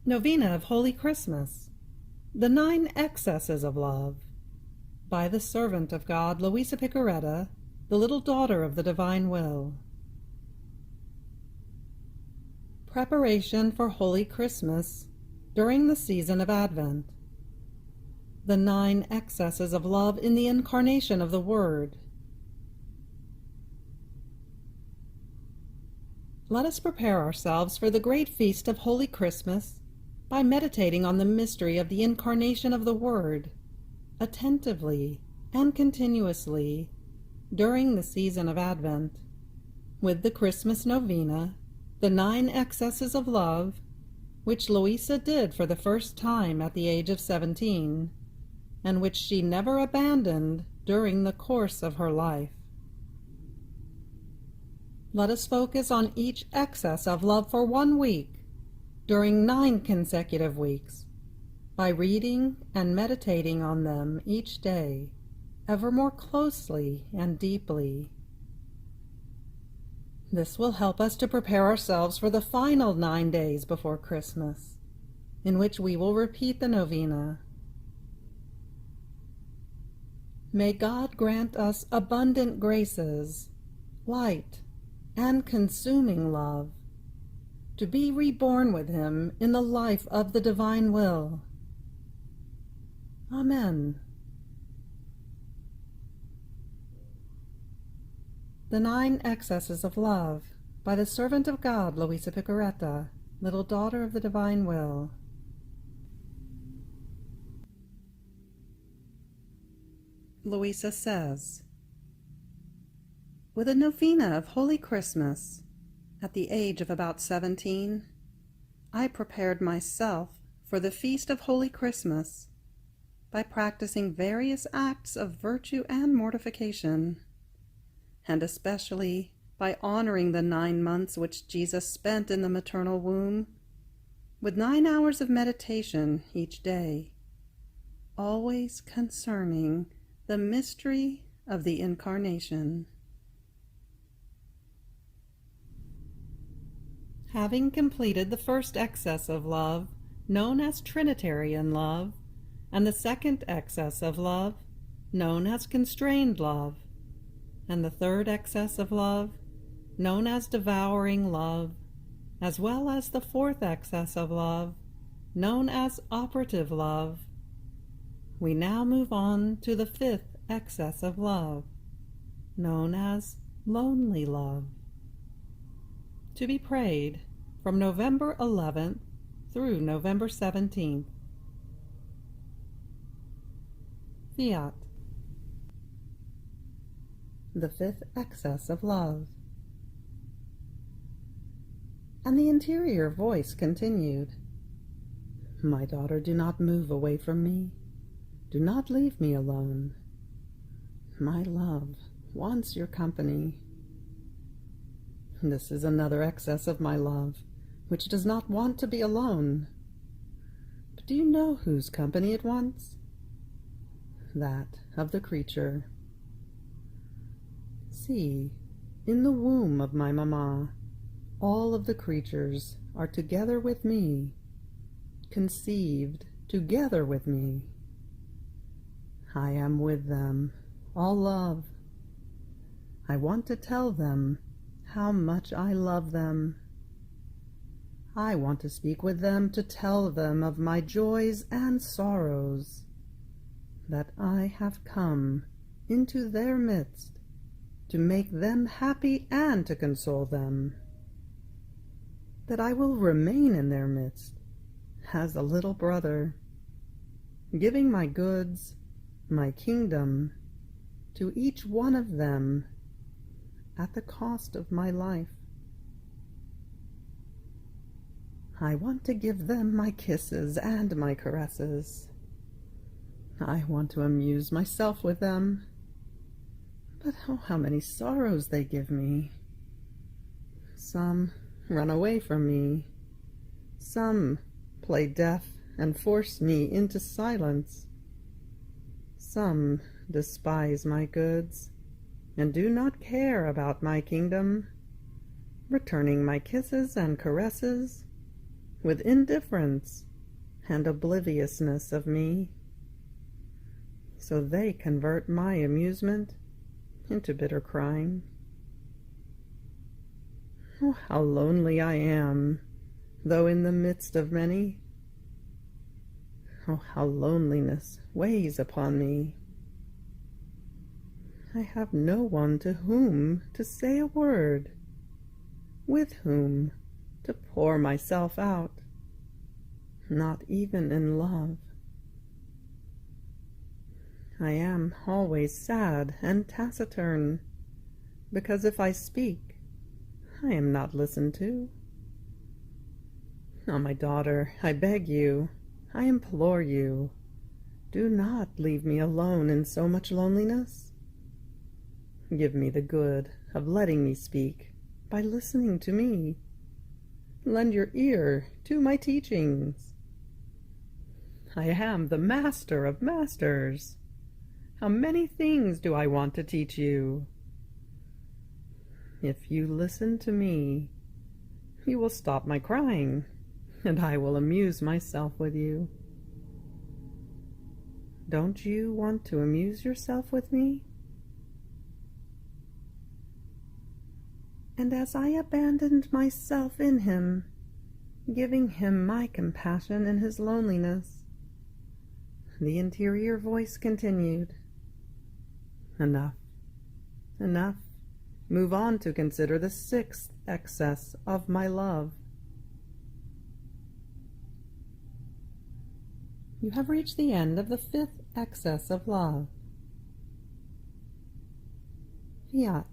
Novena of Holy Christmas, the 9 Excesses of Love, by the servant of God, Luisa, the little daughter of the divine will. Preparation for Holy Christmas during the season of Advent. The 9 Excesses of Love in the Incarnation of the Word. Let us prepare ourselves for the great feast of Holy Christmas by meditating on the mystery of the Incarnation of the Word, attentively and continuously during the season of Advent, with the Christmas Novena, the 9 Excesses of Love, which Luisa did for the first time at the age of 17, and which she never abandoned during the course of her life. Let us focus on each excess of love for 1 week, during 9 consecutive weeks, by reading and meditating on them each day, ever more closely and deeply. This will help us to prepare ourselves for the final 9 days before Christmas, in which we will repeat the novena. May God grant us abundant graces, light, and consuming love, to be reborn with Him in the life of the divine will. Amen. The 9 Excesses of Love, by the servant of God, Luisa, little daughter of the divine will. Luisa says, with a novena of Holy Christmas, at the age of about 17, I prepared myself for the feast of Holy Christmas by practicing various acts of virtue and mortification, and especially by honoring the 9 months which Jesus spent in the maternal womb, with 9 hours of meditation each day, always concerning the mystery of the Incarnation. Having completed the first excess of love, known as Trinitarian love, and the second excess of love, known as constrained love, and the third excess of love, known as devouring love, as well as the fourth excess of love, known as operative love, we now move on to the 5th excess of love, known as lonely love, to be prayed from November 11th through November 17th. Fiat. The 5th excess of love. And the interior voice continued, My daughter, do not move away from me. Do not leave me alone. My love wants your company. This is another excess of my love, which does not want to be alone. But do you know whose company it wants? That of the creature. See, in the womb of my mamma, all of the creatures are together with me, conceived together with me. I am with them, all love. I want to tell them how much I love them. I want to speak with them to tell them of my joys and sorrows, that I have come into their midst to make them happy and to console them, that I will remain in their midst as a little brother, giving my goods, my kingdom, to each one of them at the cost of my life. I want to give them my kisses and my caresses. I want to amuse myself with them. But oh, how many sorrows they give me. Some run away from me. Some play deaf and force me into silence. Some despise my goods and do not care about my kingdom, returning my kisses and caresses with indifference and obliviousness of me, so they convert my amusement into bitter crying. Oh, how lonely I am, though in the midst of many. Oh, how loneliness weighs upon me. I have no one to whom to say a word, with whom to pour myself out, not even in love. I am always sad and taciturn, because if I speak, I am not listened to. Oh, my daughter, I beg you, I implore you, do not leave me alone in so much loneliness. Give me the good of letting me speak by listening to me. Lend your ear to my teachings. I am the master of masters. How many things do I want to teach you? If you listen to me, you will stop my crying, and I will amuse myself with you. Don't you want to amuse yourself with me? And as I abandoned myself in him, giving him my compassion in his loneliness, the interior voice continued, Enough, enough. Move on to consider the sixth excess of my love. You have reached the end of the fifth excess of love. Fiat.